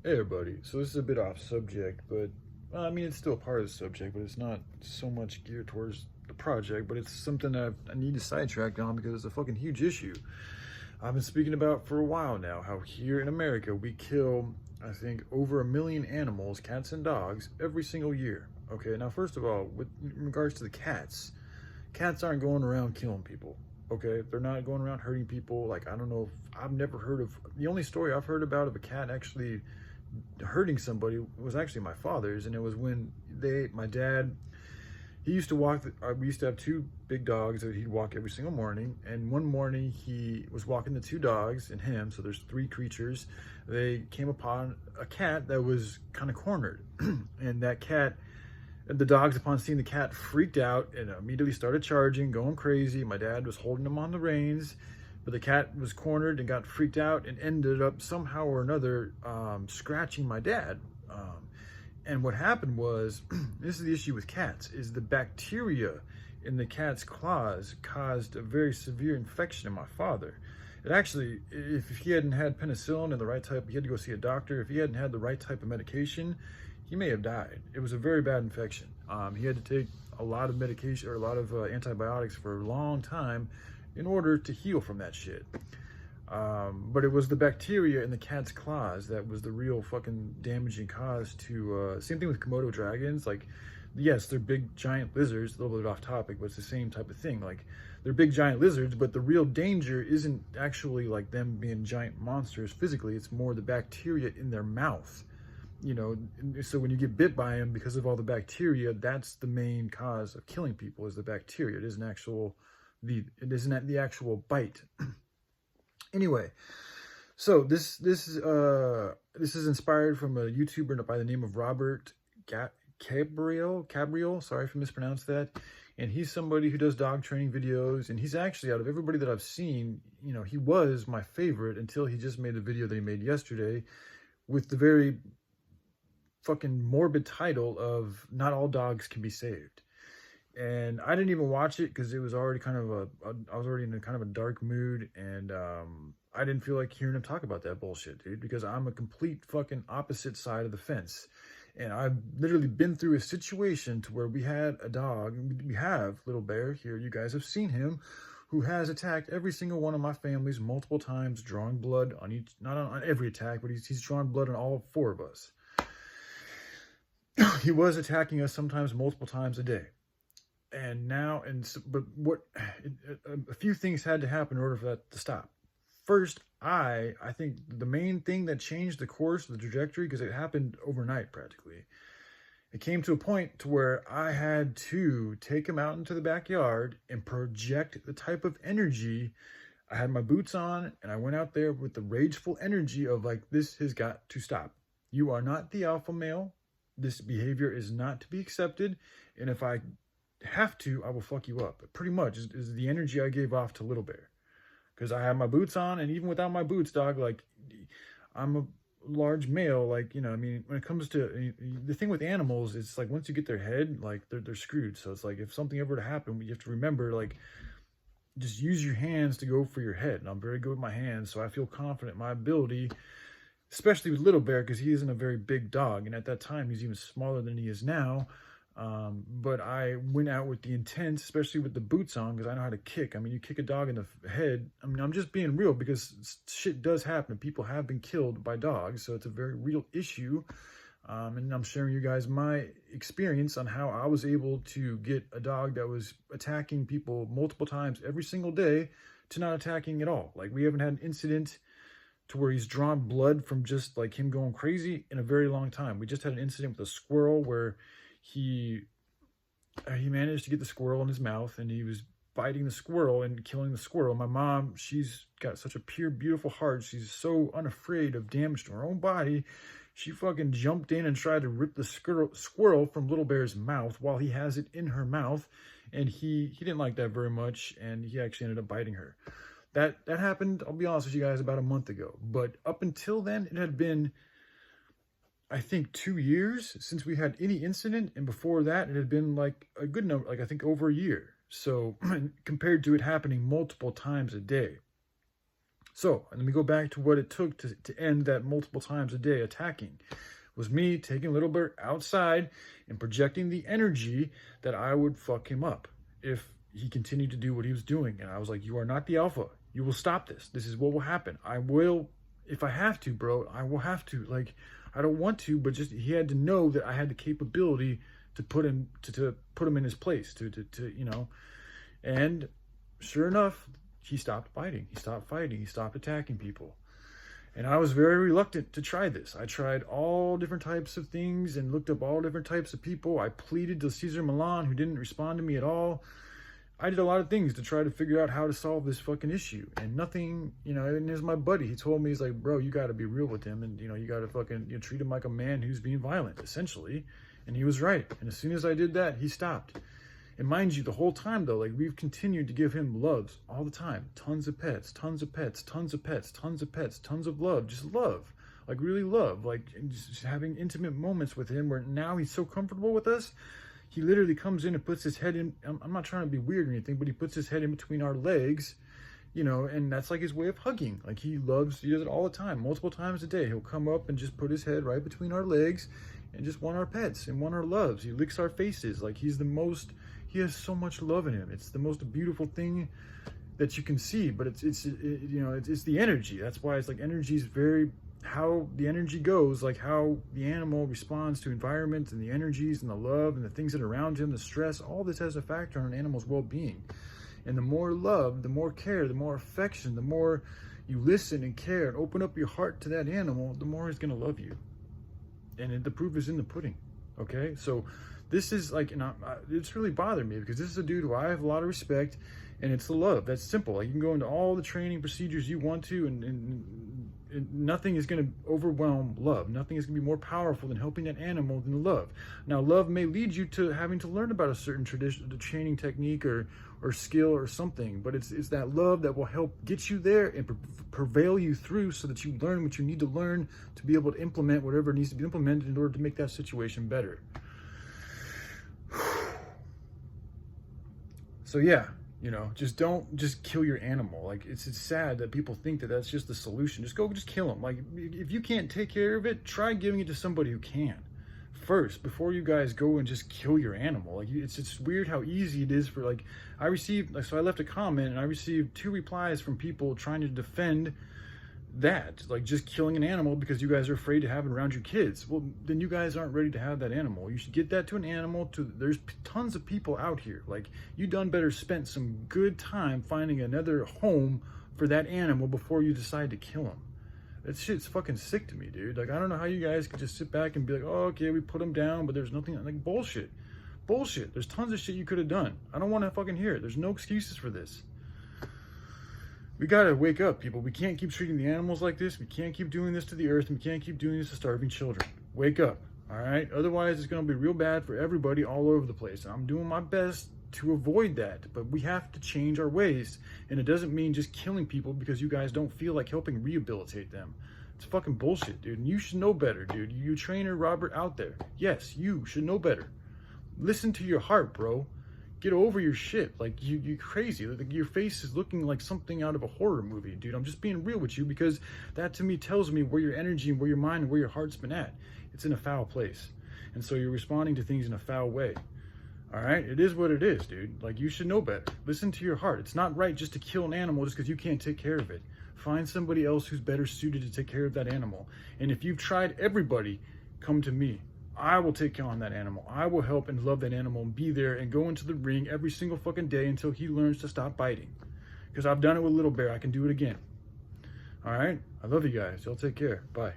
Hey everybody, so this is a bit off subject, but well, I mean it's still part of the subject, but it's not so much geared towards the project, but it's something that I need to sidetrack on because it's a fucking huge issue. I've been speaking about for a while now how here in America we kill, I think, over 1 million animals, cats and dogs, every single year. Okay, now first of all, with in regards to the cats, cats aren't going around killing people. Okay, they're not going around hurting people. Like I don't know, if, I've never heard of the only story I've heard about of a cat actually hurting somebody was actually my father's, and it was when my dad, he used to walk. We used to have two big dogs that he'd walk every single morning. And one morning he was walking the two dogs and him. So there's three creatures. They came upon a cat that was kind of cornered, and that cat. The dogs, upon seeing the cat, freaked out and immediately started charging, going crazy. My dad was holding them on the reins, but the cat was cornered and got freaked out and ended up somehow or another scratching my dad. And what happened was, this is the issue with cats, is the bacteria in the cat's claws caused a very severe infection in my father. It actually, if he hadn't had penicillin and the right type, he had to go see a doctor. If he hadn't had the right type of medication, he may have died. It was a very bad infection. He had to take a lot of medication or a lot of antibiotics for a long time in order to heal from that shit. But it was the bacteria in the cat's claws that was the real fucking damaging cause to, same thing with Komodo dragons. Like, yes, they're big giant lizards, a little bit off topic, but it's the same type of thing. Like, they're big giant lizards, but the real danger isn't actually like them being giant monsters physically. It's more the bacteria in their mouth. You know, so when you get bit by them because of all the bacteria, that's the main cause of killing people, is the bacteria. It isn't the actual bite. Anyway, so this is inspired from a YouTuber by the name of Robert Cabral. Sorry if I mispronounced that. And he's somebody who does dog training videos, and he's actually, out of everybody that I've seen, you know, he was my favorite until he just made a video that he made yesterday with the very fucking morbid title of "Not All Dogs Can Be Saved." And I didn't even watch it because it was already kind of I was already in a kind of a dark mood, and I didn't feel like hearing him talk about that bullshit, dude, because I'm a complete fucking opposite side of the fence. And I've literally been through a situation to where we had a dog, we have Little Bear here, you guys have seen him, who has attacked every single one of my families multiple times, drawing blood on each, not on every attack, but he's drawn blood on all four of us. He was attacking us sometimes multiple times a day. And now, but a few things had to happen in order for that to stop. First, I think the main thing that changed the course, the trajectory, because it happened overnight practically. It came to a point to where I had to take him out into the backyard and project the type of energy. I had my boots on and I went out there with the rageful energy of like, this has got to stop. You are not the alpha male. This behavior is not to be accepted. And if I have to, I will fuck you up. Pretty much is the energy I gave off to Little Bear. Because I have my boots on, and even without my boots, dog, like, I'm a large male, like, you know, I mean, when it comes to, the thing with animals, it's like, once you get their head, like, they're screwed. So it's like, if something ever to happen, you have to remember, like, just use your hands to go for your head. And I'm very good with my hands, so I feel confident in my ability, especially with Little Bear, because he isn't a very big dog. And at that time, he's even smaller than he is now. But I went out with the intent, especially with the boots on, because I know how to kick. I mean, you kick a dog in the head. I mean, I'm just being real, because shit does happen. People have been killed by dogs, so it's a very real issue. And I'm sharing you guys my experience on how I was able to get a dog that was attacking people multiple times every single day to not attacking at all. Like, we haven't had an incident to where he's drawn blood from just like him going crazy in a very long time. We just had an incident with a squirrel where he managed to get the squirrel in his mouth, and he was biting the squirrel and killing the squirrel. My mom, she's got such a pure, beautiful heart. She's so unafraid of damage to her own body. She fucking jumped in and tried to rip the squirrel from Little Bear's mouth while he has it in her mouth. And he didn't like that very much, and he actually ended up biting her. That happened, I'll be honest with you guys, about a month ago. But up until then, it had been, I think, 2 years since we had any incident. And before that, it had been like a good number, like I think over a year. So compared to it happening multiple times a day. So let me go back to what it took to end that multiple times a day attacking. Was me taking a little bit outside and projecting the energy that I would fuck him up if he continued to do what he was doing. And I was like, you are not the alpha. You will stop this. This is what will happen. I will, if I have to, bro, I will have to. Like, I don't want to, but just he had to know that I had the capability to put him to put him in his place, to you know. And sure enough, he stopped biting. He stopped fighting. He stopped attacking people. And I was very reluctant to try this. I tried all different types of things and looked up all different types of people. I pleaded to Cesar Millan, who didn't respond to me at all. I did a lot of things to try to figure out how to solve this fucking issue. And nothing, you know, and here's my buddy. He told me, he's like, bro, you got to be real with him. And, you know, you got to fucking, you know, treat him like a man who's being violent, essentially. And he was right. And as soon as I did that, he stopped. And mind you, the whole time, though, like, we've continued to give him loves all the time. Tons of pets, tons of pets, tons of pets, tons of pets, tons of love. Just love. Like, really love. Like, just having intimate moments with him where now he's so comfortable with us. He literally comes in and puts his head in. I'm not trying to be weird or anything, but he puts his head in between our legs, you know, and that's like his way of hugging. Like, he does it all the time, multiple times a day. He'll come up and just put his head right between our legs and just want our pets and want our loves. He licks our faces. Like, he has so much love in him. It's the most beautiful thing that you can see, but it's you know, it's the energy. That's why it's like energy is very, how the energy goes, like how the animal responds to environment and the energies and the love and the things that are around him, the stress, all this has a factor on an animal's well-being. And the more love, the more care, the more affection, the more you listen and care and open up your heart to that animal, the more he's going to love you. And the proof is in the pudding. Okay, so this is like, and it's really bothered me because this is a dude who I have a lot of respect, and it's the love. That's simple. Like, you can go into all the training procedures you want to, and nothing is going to overwhelm love. Nothing is going to be more powerful than helping that animal than love. Now, love may lead you to having to learn about a certain tradition, training technique or skill or something, but it's that love that will help get you there and prevail you through so that you learn what you need to learn to be able to implement whatever needs to be implemented in order to make that situation better. So yeah, you know, just kill your animal. Like, it's sad that people think that that's just the solution. Just kill them. Like, if you can't take care of it, try giving it to somebody who can first before you guys go and just kill your animal. Like, it's weird how easy it is for, like, I left a comment and I received 2 replies from people trying to defend that, like, just killing an animal because you guys are afraid to have it around your kids. Well, then you guys aren't ready to have that animal. You should get that to an animal. There's tons of people out here. Like, you done better spent some good time finding another home for that animal before you decide to kill him. That shit's fucking sick to me, dude. Like, I don't know how you guys could just sit back and be like, oh, okay, we put him down, but there's nothing. Like, bullshit. There's tons of shit you could have done. I don't want to fucking hear it. There's no excuses for this. We gotta wake up, people. We can't keep treating the animals like this. We can't keep doing this to the earth, and we can't keep doing this to starving children. Wake up, all right? Otherwise, it's gonna be real bad for everybody all over the place. And I'm doing my best to avoid that, but we have to change our ways. And it doesn't mean just killing people because you guys don't feel like helping rehabilitate them. It's fucking bullshit, dude. And you should know better, dude. You trainer Robert out there. Yes, you should know better. Listen to your heart, bro. Get over your shit. Like, you crazy. Like, your face is looking like something out of a horror movie, dude. I'm just being real with you because that to me tells me where your energy and where your mind and where your heart's been at. It's in a foul place. And so you're responding to things in a foul way. All right? It is what it is, dude. Like, you should know better. Listen to your heart. It's not right just to kill an animal just because you can't take care of it. Find somebody else who's better suited to take care of that animal. And if you've tried everybody, come to me. I will take care on that animal. I will help and love that animal and be there and go into the ring every single fucking day until he learns to stop biting. Because I've done it with Little Bear. I can do it again. All right? I love you guys. Y'all take care. Bye.